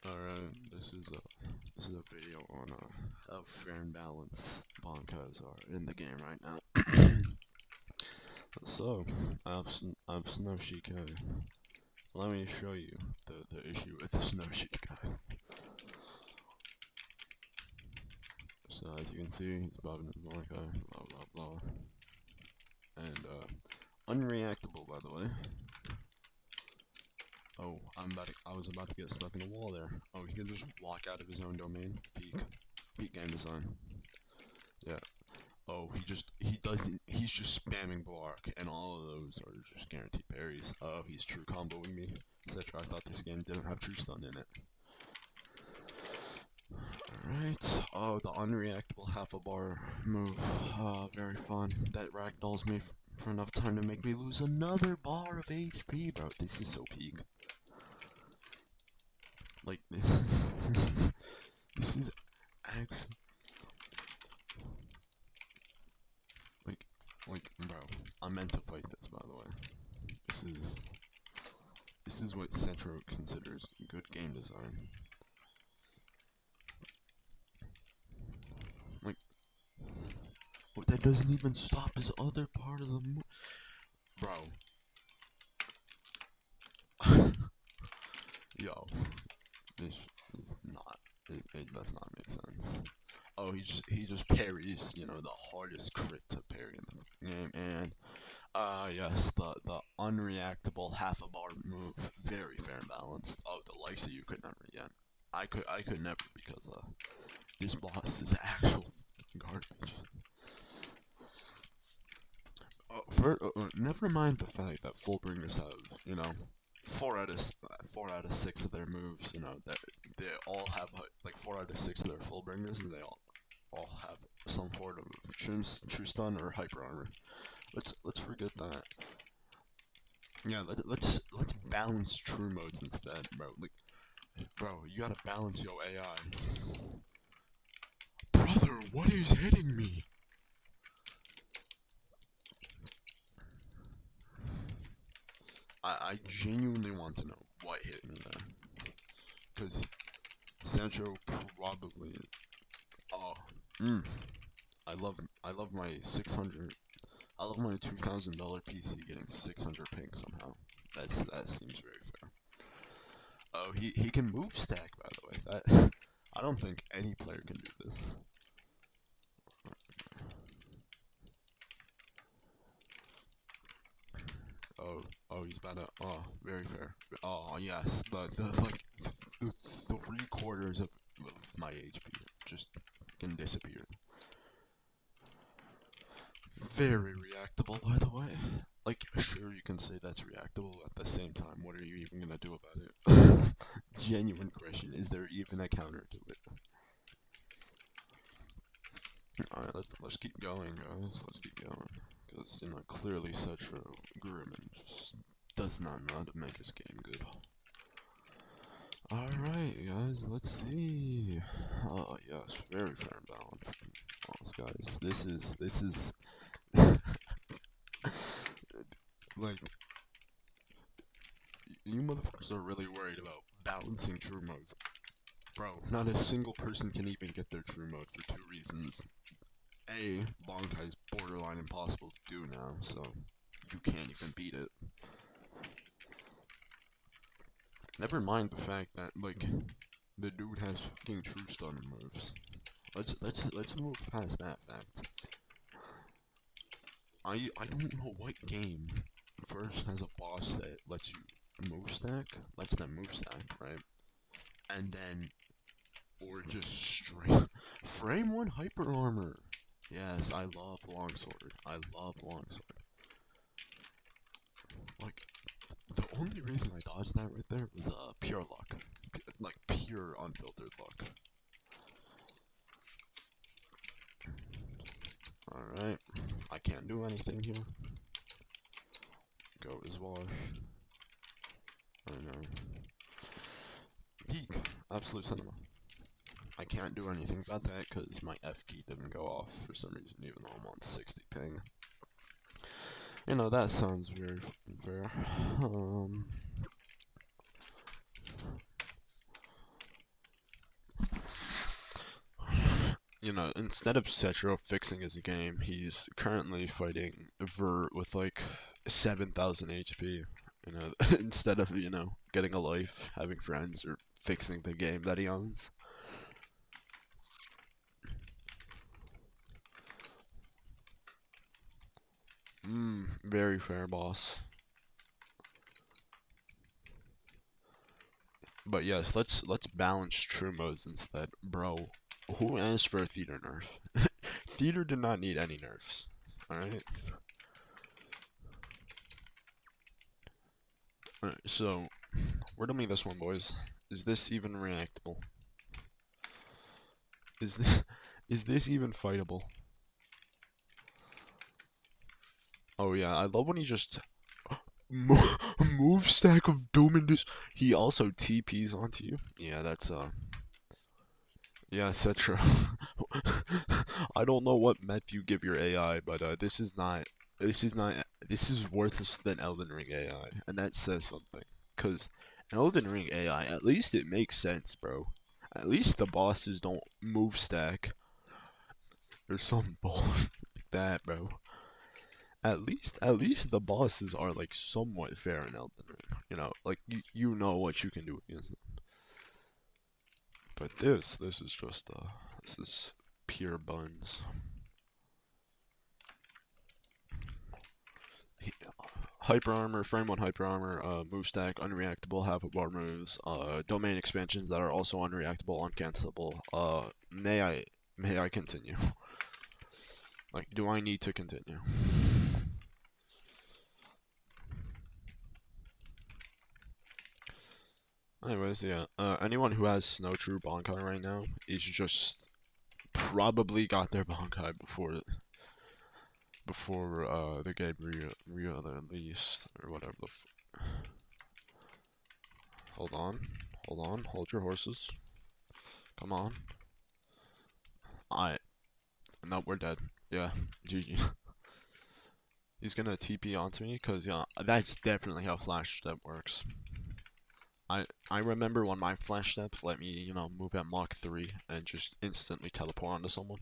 Alright, this is a video on how fair and balanced Bonkers are in the game right now. So, I have Snow Shikai. Let me show you the issue with Snow Shikai. So as you can see, he's bobbing his Bonkai, blah blah blah. And unreactable by the way. Oh, I was about to get stuck in a wall there. Oh, he can just walk out of his own domain. Peak game design. Yeah. Oh, he doesn't, he's just spamming block, and all of those are just guaranteed parries. Oh, he's true comboing me, etc. I thought this game didn't have true stun in it. Alright. Oh, the unreactable half a bar move. Very fun. That ragdolls me for enough time to make me lose another bar of HP, bro. This is so peak. Like, this is actually, like, bro, I meant to fight this, by the way. This is what Centro considers good game design. Like, but that doesn't even stop his other part of the move, bro. Yo, this is not. It does not make sense. Oh, he just parries, you know, the hardest crit to parry in the game, and yes, the unreactable half a bar move, very fair and balanced. Oh, the likes that you could never get. I could never because this boss is actual garbage. Never mind the fact that Fullbringers have, you know, 4 out of 6 of their moves, you know, that they all have like 4 out of 6 of their Fullbringers, and they all have some sort of true stun or hyper armor. Let's forget that. Yeah, let's balance true modes instead, bro. Like, bro, you gotta balance your AI. Brother, what is hitting me? I genuinely want to know what hit me there, because Sancho probably. Oh, I love my 600. I love my $2,000 PC getting 600 ping somehow. That seems very fair. Oh, he can move stack, by the way. That I don't think any player can do this. Oh, he's about to. Oh, very fair. Oh yes, the 3/4 of my HP just can disappear. Very reactable, by the way. Like, sure, you can say that's reactable. At the same time, what are you even gonna do about it? Genuine question: is there even a counter to it? All right, let's keep going, guys. Let's keep going, because you know clearly such a Gurman just does not know how to make his game good. All right, guys. Let's see. Oh yes, very fair and balanced. Oh, guys, this is like, you motherfuckers are really worried about balancing true modes. Bro, not a single person can even get their true mode for 2 reasons. A, Bonkai is borderline impossible to do now, so you can't even beat it. Never mind the fact that, like, the dude has fucking true stun moves. Let's move past that fact. I don't know what game first has a boss that lets you lets them move stack, right? And then, or just straight frame 1 hyper armor. Yes, I love longsword. I love longsword. Like, the only reason I dodged that right there was pure luck, like pure unfiltered luck. All right, I can't do anything here. Go as wash. I know. Peak. Absolute cinema. I can't do anything about that because my F key didn't go off for some reason, even though I'm on 60 ping. You know, that sounds very fair. you know, instead of Setro fixing his game, he's currently fighting Vert with like 7,000 HP. You know, instead of, you know, getting a life, having friends, or fixing the game that he owns. Very fair, boss. But yes, let's balance true modes instead, bro. Who asked for a theater nerf? Theater did not need any nerfs. All right. Alright, so riddle me this one, boys. Is this even reactable? Is this is this even fightable? Oh yeah, I love when he just move stack of doom and this. He also TPs onto you. Yeah, that's yeah, Cetra. I don't know what meth you give your AI, but this is not. This is worthless than Elden Ring AI, and that says something. Cause Elden Ring AI, at least it makes sense, bro. At least the bosses don't move stack or some bull like that, bro. At least the bosses are like somewhat fair in Elden Ring. You know, like you know what you can do against them. But this is just this is pure buns. Hyper armor, frame one hyper armor, move stack, unreactable, half of bar moves, domain expansions that are also unreactable, uncancelable. May I continue? Like, do I need to continue? Anyways, yeah. Anyone who has Snow True Bankai right now is just probably got their Bankai before the game released or whatever. Hold on, hold your horses. Come on. No, we're dead. Yeah, GG. He's gonna TP onto me, cause yeah, that's definitely how flash step works. I remember when my flash step let me, you know, move at Mach 3 and just instantly teleport onto someone.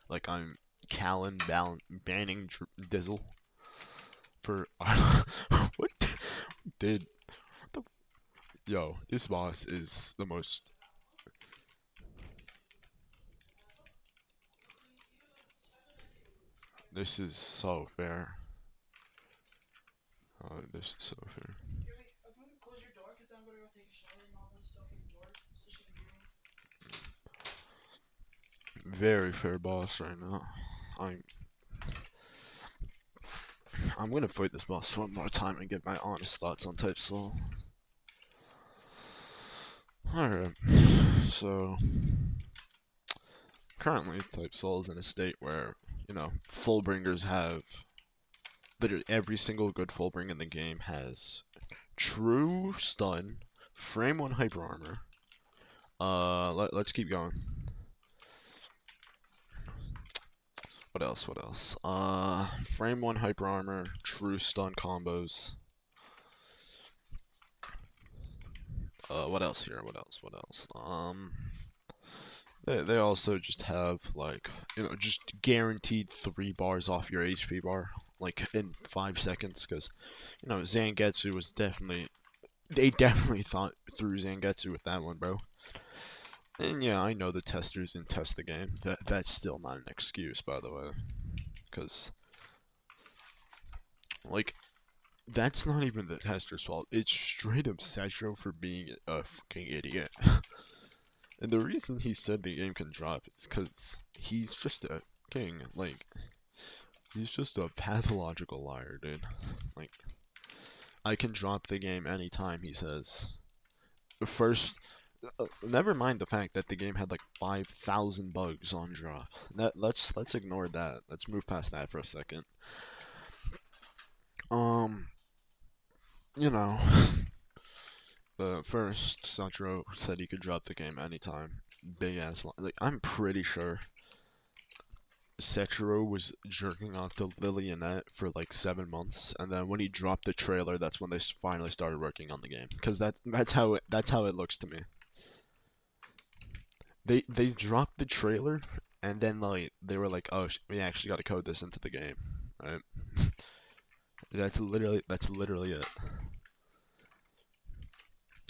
Like I'm Callan banning Dizzle for what did what the yo, this boss is the most. This is so fair. Oh, this is so fair. Very fair boss right now. I'm I'm gonna fight this boss one more time and get my honest thoughts on Type Soul. Alright, so currently Type Soul is in a state where, you know, Fullbringers have literally every single good Fullbring in the game has True Stun, Frame 1 Hyper Armor. Let's keep going. What else? What else? Frame 1 Hyper Armor, True Stun combos. What else here? What else? What else? They also just have like, you know, just guaranteed 3 bars off your HP bar, like in 5 seconds, because, you know, Zangetsu was definitely, they definitely thought through Zangetsu with that one, bro. And yeah, I know the testers didn't test the game. That's still not an excuse, by the way, because like that's not even the tester's fault. It's straight up Setro for being a fucking idiot. And the reason he said the game can drop is because he's just a king. Like, he's just a pathological liar, dude. Like, I can drop the game anytime, he says. First, never mind the fact that the game had like 5,000 bugs on drop. Let's ignore that. Let's move past that for a second. You know, but first, Satro said he could drop the game anytime. Big ass like I'm pretty sure Setro was jerking off to Lilianette for like 7 months, and then when he dropped the trailer, that's when they finally started working on the game. Cause that's how it looks to me. They dropped the trailer, and then like they were like, oh, we actually got to code this into the game, right? That's literally it.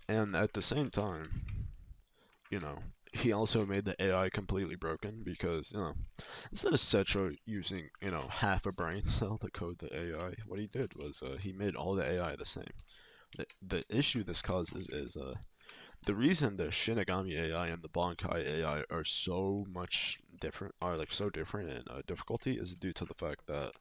And at the same time, you know, he also made the AI completely broken because, instead of Setro using, half a brain cell to code the AI, what he did was he made all the AI the same. The issue this causes is the reason the Shinigami AI and the Bankai AI are so much different, are like so different in difficulty, is due to the fact that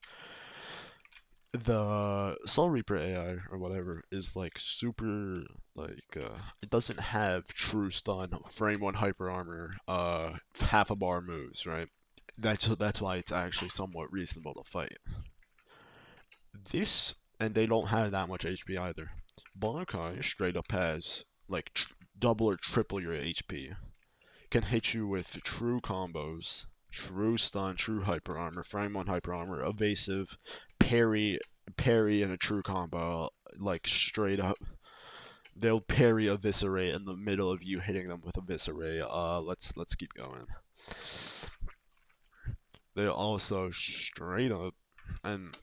the Soul Reaper AI or whatever is like super it doesn't have true stun, frame one hyper armor, half a bar moves, right? That's why it's actually somewhat reasonable to fight. This and they don't have that much HP either. Bankai straight up has like double or triple your HP. Can hit you with true combos, true stun, true hyper armor, frame one hyper armor, evasive, parry, parry in a true combo, like straight up. They'll parry eviscerate in the middle of you hitting them with eviscerate. Let's keep going. They also straight up, and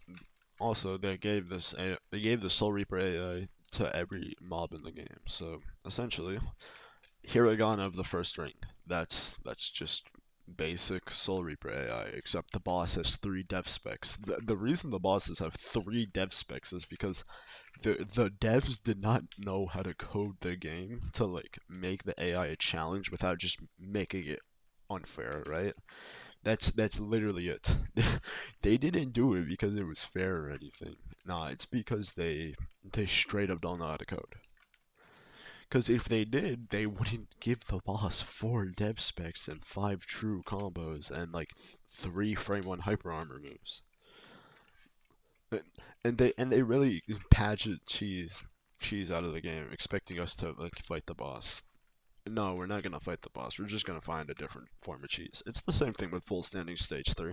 also they gave the Soul Reaper AI to every mob in the game. So essentially, Hiragana of the first ring. That's just basic Soul Reaper AI, except the boss has 3 dev specs. The reason the bosses have 3 dev specs is because the devs did not know how to code the game to like make the AI a challenge without just making it unfair, right? That's literally it. They didn't do it because it was fair or anything. Nah, it's because they straight up don't know how to code. Because if they did, they wouldn't give the boss 4 dev specs and 5 true combos and like 3 frame 1 hyper armor moves. And they really pageant cheese out of the game, expecting us to like fight the boss. No, we're not gonna fight the boss. We're just gonna find a different form of cheese. It's the same thing with full standing stage 3.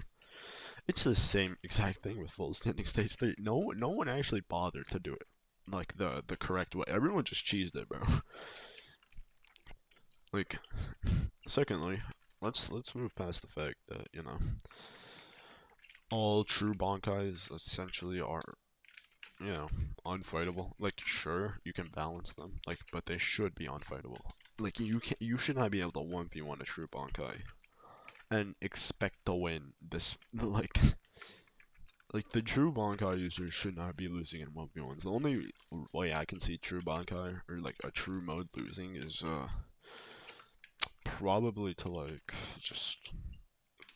It's the same exact thing with full standing stage 3. No one actually bothered to do it like the correct way. Everyone just cheesed it, bro. Like, secondly, let's move past the fact that all true Bankais essentially are unfightable. Like, sure, you can balance them, like, but they should be unfightable. Like, you should not be able to 1v1 a true Bankai and expect to win this. Like the true Bankai users should not be losing in 1v1s. The only way I can see true Bankai or like a true mode losing is probably to like just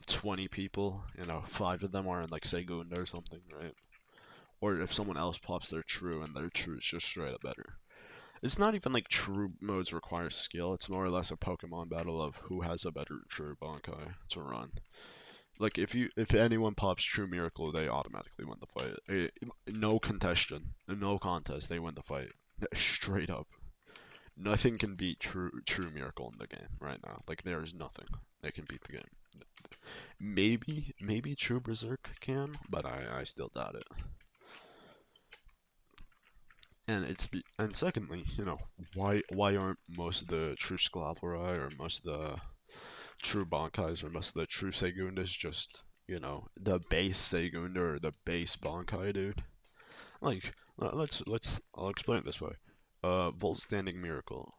20 people, 5 of them are in like Segunda or something, right? Or if someone else pops their true and their true is just straight up better. It's not even like true modes require skill, it's more or less a Pokemon battle of who has a better true Bankai to run. Like if anyone pops True Miracle, they automatically win the fight. No contestation, no contest, they win the fight. Straight up. Nothing can beat True Miracle in the game right now. Like there is nothing that can beat the game. Maybe True Berserk can, but I still doubt it. And secondly, why aren't most of the true Sclavori or most of the true Bankais or most of the true Segundas just the base Segunda or the base Bankai, dude? Like I'll explain it this way. Volt Standing Miracle.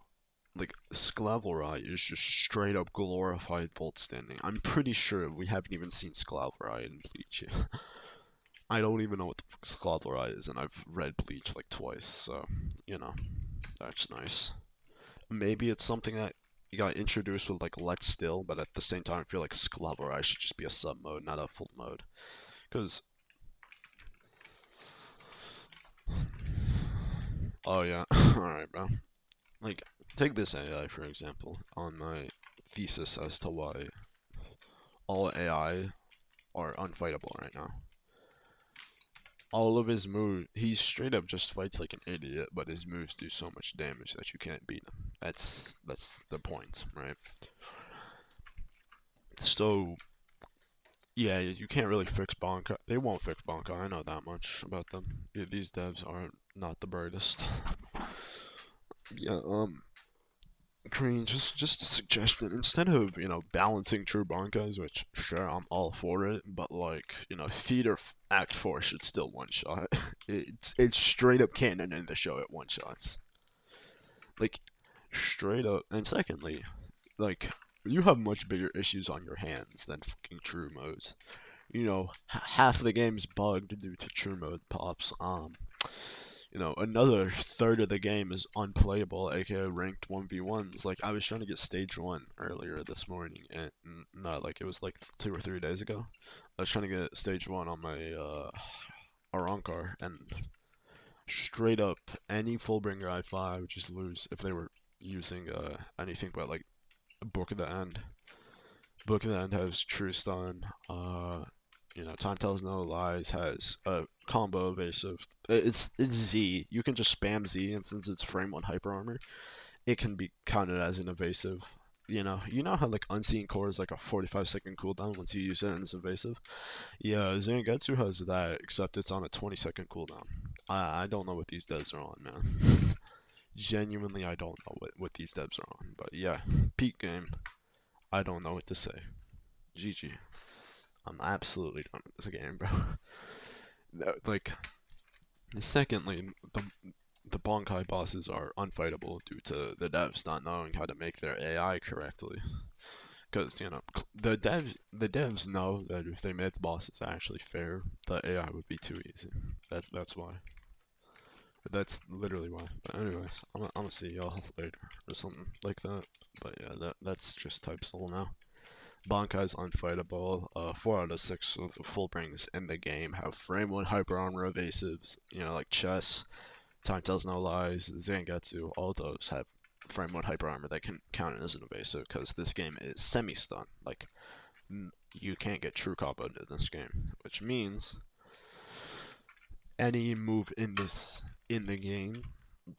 Like Sclavorite is just straight up glorified Volt Standing. I'm pretty sure we haven't even seen Sclavorite in Bleach yet. I don't even know what the fuck Sclavorite is, and I've read Bleach like twice, so that's nice. Maybe it's something that you got introduced with like Let's Still, but at the same time, I feel like Sclavorite should just be a sub mode, not a full mode. Cause oh yeah, all right, bro. Like take this AI for example on my thesis as to why all AI are unfightable right now. All of his moves, he straight up just fights like an idiot, but his moves do so much damage that you can't beat him. That's the point, right? So yeah, you can't really fix Bonkai. They won't fix Bonkai. I know that much about them. Yeah, these devs are not the brightest. Yeah, Green, just a suggestion. Instead of, balancing true Bankais, which sure I'm all for it, but like, Theater Act 4 should still one shot. It's straight up canon in the show at one shots. Like straight up. And secondly, like you have much bigger issues on your hands than fucking true modes. Half the game's bugged due to true mode pops. Another third of the game is unplayable, aka ranked 1v1s. Like, I was trying to get stage 1 earlier this morning, and no, like, it was like 2 or 3 days ago. I was trying to get stage 1 on my, Arankar, and straight up, any Fullbringer I fly would just lose if they were using, anything but, like, Book of the End. Book of the End has True Stun, Time Tells No Lies has a combo evasive. It's Z. You can just spam Z, and since it's frame 1 hyper armor, it can be counted as an evasive. You know how like Unseen Core is like a 45-second cooldown once you use it and it's evasive? Yeah, Zangetsu has that, except it's on a 20-second cooldown. I don't know what these devs are on, man. Genuinely, I don't know what these devs are on. But yeah, peak game. I don't know what to say. GG. I'm absolutely done with this game, bro. Like, secondly, the Bonkai bosses are unfightable due to the devs not knowing how to make their AI correctly. Because the devs know that if they made the bosses actually fair, the AI would be too easy. That's why. That's literally why. But anyways, I'm gonna see y'all later or something like that. But yeah, that's just Type Soul now. Bankai's unfightable. 4 out of 6 of the full brings in the game have frame 1 hyper armor evasives, like Chess, Time Tells No Lies, Zangetsu, all those have frame 1 hyper armor that can count as an evasive because this game is semi-stun. Like, you can't get true combo in this game, which means any move in the game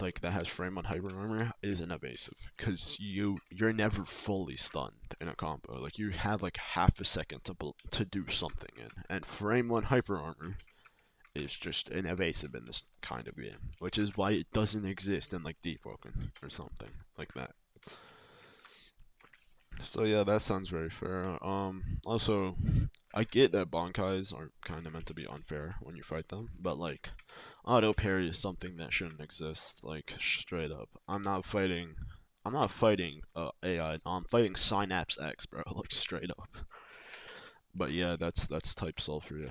like that has frame on hyper armor is an evasive because you're never fully stunned in a combo. Like you have like half a second to do something in, and frame 1 hyper armor is just an evasive in this kind of game, which is why it doesn't exist in like Deep Broken or something like that. So yeah, that sounds very fair. Also, I get that Bankais are kind of meant to be unfair when you fight them, but like, auto parry is something that shouldn't exist. Like straight up, I'm not fighting. I'm not fighting AI. No, I'm fighting Synapse X, bro. Like straight up. But yeah, that's Type Soul for you.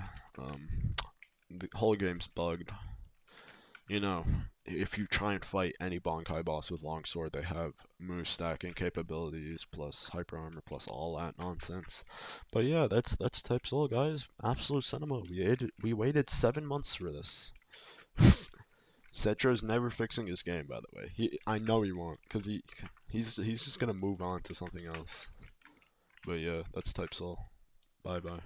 The whole game's bugged. If you try and fight any Bankai boss with Longsword, they have move stacking capabilities plus hyper armor plus all that nonsense. But yeah, that's Type Soul, guys. Absolute cinema. We waited 7 months for this. Cetro's never fixing his game, by the way. I know he won't, cause he's just gonna move on to something else. But yeah, that's Type Soul. Bye bye.